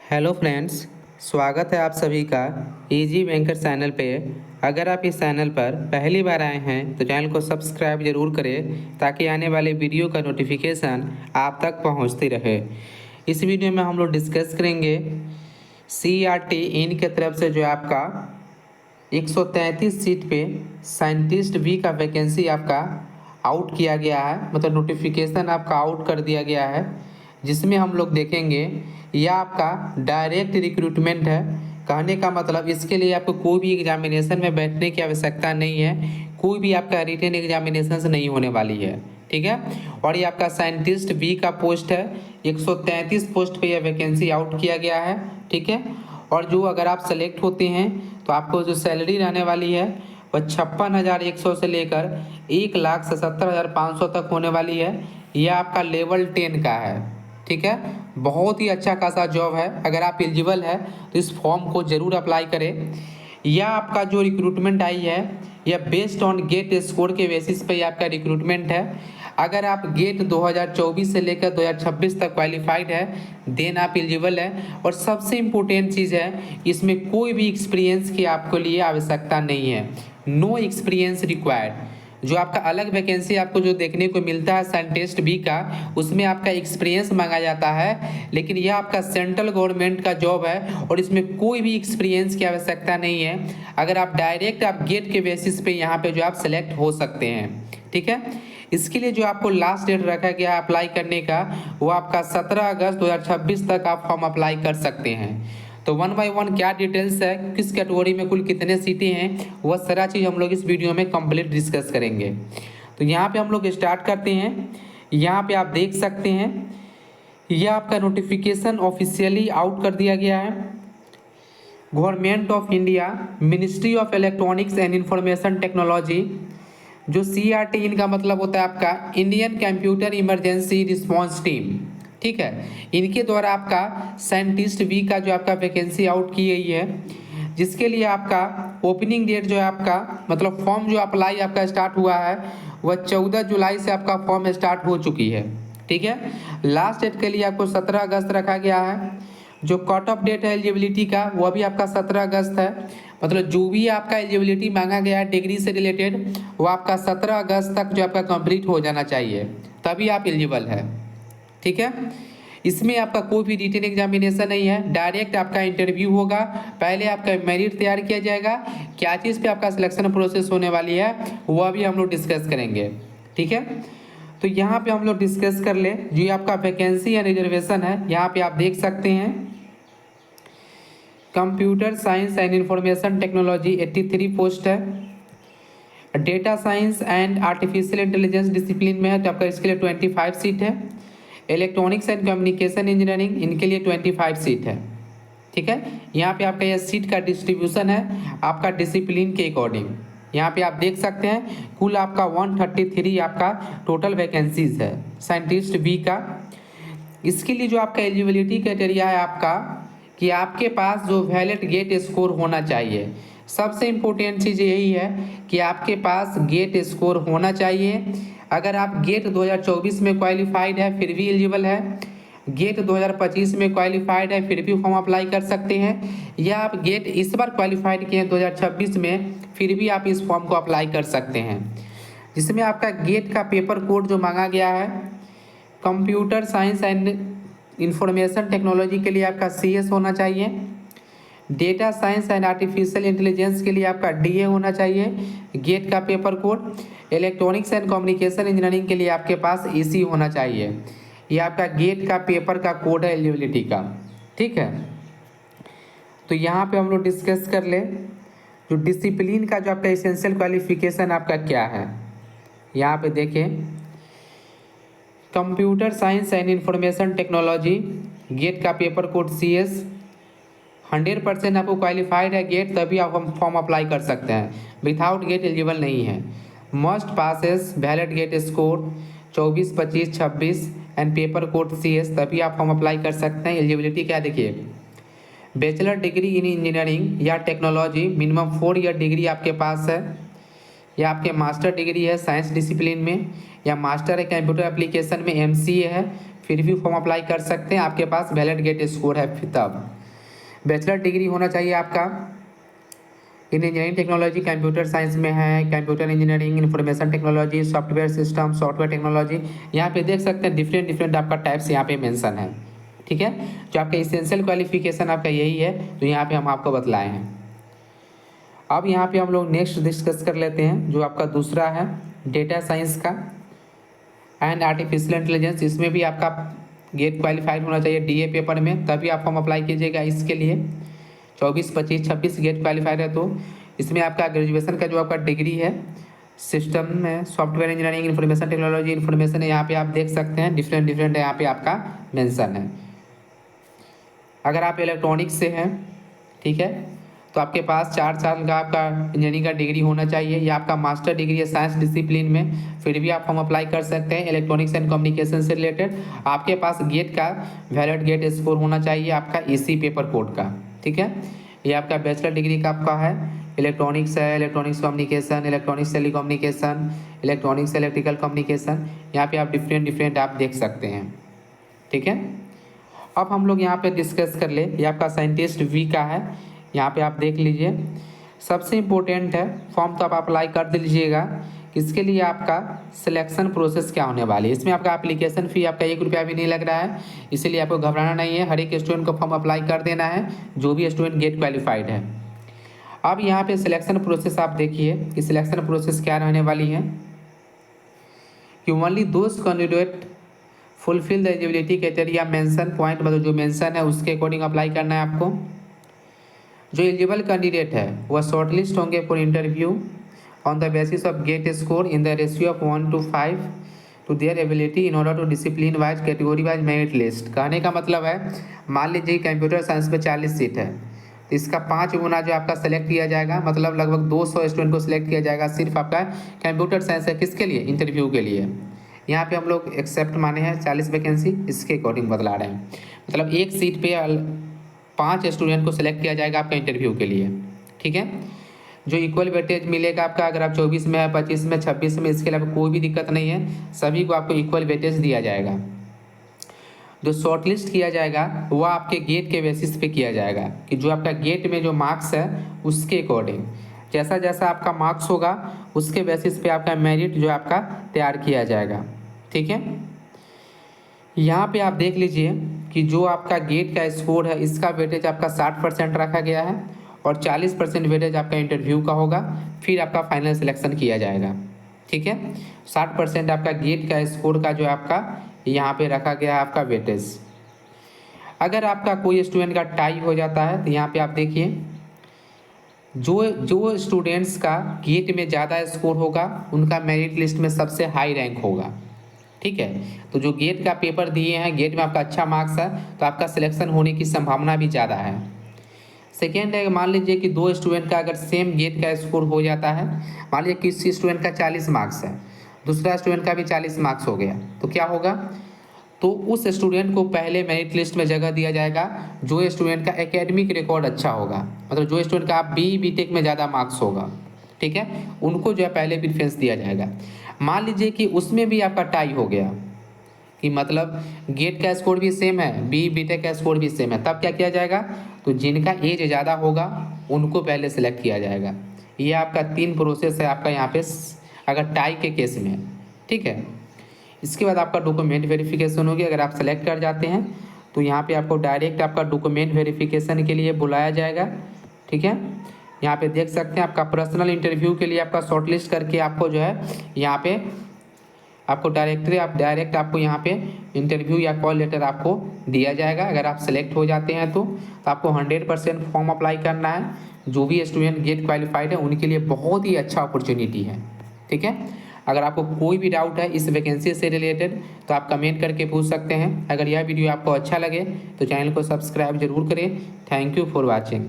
Hello friends, स्वागत है आप सभी का इजी बैंकर चैनल पे। अगर आप इस चैनल पर पहली बार आए हैं तो चैनल को सब्सक्राइब जरूर करें ताकि आने वाले वीडियो का नोटिफिकेशन आप तक पहुंचती रहे। इस वीडियो में हम लोग डिस्कस करेंगे CRT इन के तरफ से जो आपका 133 सीट पे साइंटिस्ट बी का वैकेंसी आपका आउट किया गया है, मतलब नोटिफिकेशन आपका आउट कर दिया गया है, जिसमें हम लोग देखेंगे यह आपका डायरेक्ट रिक्रूटमेंट है। कहने का मतलब इसके लिए आपको कोई भी एग्जामिनेशन में बैठने की आवश्यकता नहीं है, कोई भी आपका रिटन एग्जामिनेशन नहीं होने वाली है, ठीक है। और ये आपका साइंटिस्ट बी का पोस्ट है, 133 पोस्ट पे यह वैकेंसी आउट किया गया है, ठीक है। और जो अगर आप सेलेक्ट होते हैं तो आपको जो सैलरी रहने वाली है वह 56,100 से लेकर 1,77,500 तक होने वाली है। यह आपका लेवल 10 का है, ठीक है। बहुत ही अच्छा खासा जॉब है। अगर आप एलिजिबल है तो इस फॉर्म को ज़रूर अप्लाई करें। यह आपका जो रिक्रूटमेंट आई है यह बेस्ड ऑन गेट स्कोर के बेसिस पे आपका रिक्रूटमेंट है। अगर आप गेट 2024 से लेकर 2026 तक क्वालिफाइड है देन आप एलिजिबल है। और सबसे इम्पोर्टेंट चीज़ है, इसमें कोई भी एक्सपीरियंस की आपको लिए आवश्यकता नहीं है, नो एक्सपीरियंस रिक्वायर्ड। जो आपका अलग वैकेंसी आपको जो देखने को मिलता है साइंटिस्ट बी का, उसमें आपका एक्सपीरियंस मांगा जाता है, लेकिन यह आपका सेंट्रल गवर्नमेंट का जॉब है और इसमें कोई भी एक्सपीरियंस की आवश्यकता नहीं है। अगर आप डायरेक्ट आप गेट के बेसिस पे यहाँ पे जो आप सेलेक्ट हो सकते हैं, ठीक है। इसके लिए जो आपको लास्ट डेट रखा गया है अप्लाई करने का, वो आपका 17 अगस्त 2026 तक आप फॉर्म अप्लाई कर सकते हैं। तो वन बाय वन क्या डिटेल्स है, किस कैटेगरी में कुल कितने सीटें हैं, वह सारा चीज़ हम लोग इस वीडियो में कंप्लीट डिस्कस करेंगे। तो यहाँ पे हम लोग स्टार्ट करते हैं। यहाँ पे आप देख सकते हैं यह आपका नोटिफिकेशन ऑफिशियली आउट कर दिया गया है। Government of India, ministry of electronics and information technology, जो CRT इनका मतलब होता है आपका Indian computer emergency response team, ठीक है। इनके द्वारा आपका साइंटिस्ट बी का जो आपका वैकेंसी आउट की गई है, जिसके लिए आपका ओपनिंग डेट जो है आपका मतलब फॉर्म जो अप्लाई आपका स्टार्ट हुआ है वह 14 जुलाई से आपका फॉर्म स्टार्ट हो चुकी है, ठीक है। लास्ट डेट के लिए आपको 17 अगस्त रखा गया है। जो कट ऑफ डेट है एलिजिबिलिटी का वह भी आपका 17 अगस्त है। मतलब जो भी आपका एलिजिबिलिटी मांगा गया है डिग्री से रिलेटेड वो आपका 17 अगस्त तक जो आपका कंप्लीट हो जाना चाहिए, तभी आप एलिजिबल है, ठीक है। इसमें आपका कोई भी रिटन एग्जामिनेशन नहीं है, डायरेक्ट आपका इंटरव्यू होगा। पहले आपका मेरिट तैयार किया जाएगा, क्या चीज़ पे आपका सिलेक्शन प्रोसेस होने वाली है वह भी हम लोग डिस्कस करेंगे, ठीक है। तो यहाँ पे हम लोग डिस्कस कर ले जो आपका वैकेंसी या रिजर्वेशन है। यहाँ पे आप देख सकते हैं computer science and information technology 83 post है। Data science and artificial intelligence discipline में है तो आपका इसके लिए 25 सीट है। इलेक्ट्रॉनिक्स एंड कम्युनिकेशन इंजीनियरिंग इनके लिए 25 सीट है, ठीक है। यहाँ पे आपका यह सीट का डिस्ट्रीब्यूशन है आपका डिसिप्लिन के अकॉर्डिंग। यहाँ पे आप देख सकते हैं कुल आपका 133 आपका टोटल वैकेंसीज है साइंटिस्ट बी का। इसके लिए जो आपका एलिजिबिलिटी क्राइटेरिया है आपका कि आपके पास जो वैलिड गेट स्कोर होना चाहिए। सबसे इम्पोर्टेंट चीज़ यही है कि आपके पास गेट स्कोर होना चाहिए। अगर आप गेट 2024 में क्वालिफाइड है फिर भी एलिजिबल है, गेट 2025 में क्वालिफाइड है फिर भी फॉर्म अप्लाई कर सकते हैं, या आप गेट इस बार क्वालिफाइड किए हैं 2026 में फिर भी आप इस फॉर्म को अप्लाई कर सकते हैं। जिसमें आपका गेट का पेपर कोड जो मांगा गया है computer science and information technology के लिए आपका CS होना चाहिए। Data science and artificial intelligence के लिए आपका DA होना चाहिए गेट का paper code. Electronics and communication engineering के लिए आपके पास EC होना चाहिए। ये आपका गेट का पेपर का कोड है एलिजिबिलिटी का, ठीक है। तो यहाँ पे हम लोग डिस्कस कर ले जो डिसिप्लिन का जो आपका एसेंशियल क्वालिफिकेशन आपका क्या है। यहाँ पे देखें computer science and information technology GATE का पेपर कोड CS। 100% आपको क्वालिफाइड है गेट तभी आप हम फॉर्म अप्लाई कर सकते हैं, विदाउट गेट एलिजिबल नहीं है। Must passes valid GATE score 24, 25, 26 and paper code CS तभी आप फॉर्म अप्लाई कर सकते हैं। एलिजिबिलिटी क्या देखिए, बैचलर डिग्री इन इंजीनियरिंग या टेक्नोलॉजी मिनिमम 4 ईयर डिग्री आपके पास है, या आपके मास्टर डिग्री है साइंस डिसिप्लिन में, या मास्टर है कंप्यूटर एप्लीकेशन में MCA है फिर भी फॉर्म अप्लाई कर सकते हैं, आपके पास वैलिड गेट स्कोर है तब। बैचलर डिग्री होना चाहिए आपका इन इंजीनियरिंग टेक्नोलॉजी, कंप्यूटर साइंस में है, computer engineering, information technology, software system, software technology. यहाँ पे देख सकते हैं डिफरेंट डिफरेंट आपका टाइप्स यहाँ पे मेंशन है, ठीक है। जो आपका इसेंशियल क्वालिफिकेशन आपका यही है, तो यहाँ पे हम आपको बतलाए हैं। अब यहाँ पे हम लोग नेक्स्ट डिस्कस कर लेते हैं, जो आपका दूसरा है डेटा साइंस का एंड आर्टिफिशियल इंटेलिजेंस। इसमें भी आपका गेट क्वालिफाइड होना चाहिए डीए पेपर में, तभी आप फॉर्म अप्लाई कीजिएगा इसके लिए। 24, 25, 26 गेट क्वालिफाइड है, तो इसमें आपका ग्रेजुएशन का जो आपका डिग्री है सिस्टम में software engineering, information technology, information है, यहाँ पे आप देख सकते हैं डिफरेंट डिफरेंट यहाँ पे आपका मेंशन है। अगर आप इलेक्ट्रॉनिक्स से हैं, ठीक है, तो आपके पास 4 साल का आपका इंजीनियरिंग का डिग्री होना चाहिए, या आपका मास्टर डिग्री है साइंस डिसिप्लिन में, फिर भी आप फॉर्म अप्लाई कर सकते हैं। इलेक्ट्रॉनिक्स एंड कम्युनिकेशन से रिलेटेड आपके पास गेट का वैलिड गेट स्कोर होना चाहिए आपका इसी पेपर कोड का, ठीक है। ये आपका बैचलर डिग्री का आपका है, इलेक्ट्रॉनिक्स है, electronics communication, electronics telecommunication, electronics electrical communication, यहाँ पे आप डिफरेंट डिफरेंट आप देख सकते हैं, ठीक है। अब हम लोग यहाँ पे डिस्कस कर ले, ये आपका साइंटिस्ट वी का है, यहाँ पे आप देख लीजिए। सबसे इम्पोर्टेंट है फॉर्म तो आप अप्लाई कर दीजिएगा। इसके लिए आपका सिलेक्शन प्रोसेस क्या होने वाली है, इसमें आपका एप्लीकेशन फ़ी आपका 1 रुपया भी नहीं लग रहा है, इसीलिए आपको घबराना नहीं है। हर एक स्टूडेंट को फॉर्म अप्लाई कर देना है, जो भी स्टूडेंट गेट क्वालिफाइड है। अब यहाँ पे सिलेक्शन प्रोसेस आप देखिए कि सिलेक्शन प्रोसेस क्या रहने वाली है कि only those candidate fulfil the eligibility criteria mention point, मतलब जो मेंशन है उसके अकॉर्डिंग अप्लाई करना है आपको। जो एलिजिबल कैंडिडेट है वह शॉर्टलिस्ट होंगे for interview on the basis of GATE score in the ratio of 1:5 to their ability in order to discipline wise category wise merit list. कहने का मतलब है, मान लीजिए कंप्यूटर साइंस में 40 सीट है, तो इसका 5 गुना जो आपका सेलेक्ट किया जाएगा, मतलब लगभग 200 स्टूडेंट को सिलेक्ट किया जाएगा सिर्फ आपका कंप्यूटर साइंस है। किसके लिए? इंटरव्यू के लिए। यहाँ पे हम लोग एक्सेप्ट माने हैं 40 वैकेंसी, इसके अकॉर्डिंग बतला रहे हैं। मतलब एक सीट पे 5 स्टूडेंट को सिलेक्ट किया जाएगा आपका इंटरव्यू के लिए, ठीक है। जो इक्वल वेटेज मिलेगा आपका, अगर आप 24 में है, 25 में, 26 में, इसके अलावा कोई भी दिक्कत नहीं है, सभी को आपको इक्वल वेटेज दिया जाएगा। जो शॉर्टलिस्ट किया जाएगा वो आपके गेट के बेसिस पे किया जाएगा, कि जो आपका गेट में जो मार्क्स है उसके अकॉर्डिंग, जैसा जैसा आपका मार्क्स होगा उसके बेसिस पे आपका मेरिट जो आपका तैयार किया जाएगा, ठीक है। यहाँ पे आप देख लीजिए कि जो आपका गेट का स्कोर है इसका वेटेज आपका 60% रखा गया है, और 40% वेटेज आपका इंटरव्यू का होगा, फिर आपका फाइनल सिलेक्शन किया जाएगा, ठीक है। 60% आपका गेट का स्कोर का जो आपका यहाँ पे रखा गया है आपका वेटेज। अगर आपका कोई स्टूडेंट का टाई हो जाता है, तो यहाँ पे आप देखिए जो स्टूडेंट्स का गेट में ज़्यादा स्कोर होगा उनका मेरिट लिस्ट में सबसे हाई रैंक होगा, ठीक है। तो जो गेट का पेपर दिए हैं, गेट में आपका अच्छा मार्क्स है, तो आपका सिलेक्शन होने की संभावना भी ज़्यादा है। सेकेंड है, मान लीजिए कि 2 स्टूडेंट का अगर सेम गेट का स्कोर हो जाता है, मान लीजिए किसी स्टूडेंट का 40 मार्क्स है, दूसरा स्टूडेंट का भी 40 मार्क्स हो गया, तो क्या होगा, तो उस स्टूडेंट को पहले मेरिट लिस्ट में जगह दिया जाएगा जो स्टूडेंट का एकेडमिक रिकॉर्ड अच्छा होगा, मतलब जो स्टूडेंट का बीटेक में ज़्यादा मार्क्स होगा, ठीक है, उनको जो है पहले प्रेफरेंस दिया जाएगा। मान लीजिए कि उसमें भी आपका टाई हो गया, कि मतलब गेट का स्कोर भी सेम है, बीटेक का स्कोर भी सेम है, तब क्या किया जाएगा, तो जिनका एज ज़्यादा होगा उनको पहले सेलेक्ट किया जाएगा। ये आपका 3 प्रोसेस है आपका यहाँ पे अगर टाई के केस में, ठीक है। इसके बाद आपका डॉक्यूमेंट वेरिफिकेशन होगी। अगर आप सेलेक्ट कर जाते हैं तो यहाँ पे आपको डायरेक्ट आपका डॉक्यूमेंट वेरिफिकेशन के लिए बुलाया जाएगा, ठीक है। यहाँ पे देख सकते हैं आपका पर्सनल इंटरव्यू के लिए आपका शॉर्टलिस्ट करके आपको जो है यहाँ पे आपको डायरेक्ट आपको यहाँ पे इंटरव्यू या कॉल लेटर आपको दिया जाएगा। अगर आप सेलेक्ट हो जाते हैं तो आपको 100% फॉर्म अप्लाई करना है। जो भी स्टूडेंट गेट क्वालिफाइड है उनके लिए बहुत ही अच्छा अपॉर्चुनिटी है, ठीक है। अगर आपको कोई भी डाउट है इस वैकेंसी से रिलेटेड तो आप कमेंट करके पूछ सकते हैं। अगर यह वीडियो आपको अच्छा लगे तो चैनल को सब्सक्राइब जरूर करें। Thank you for watching.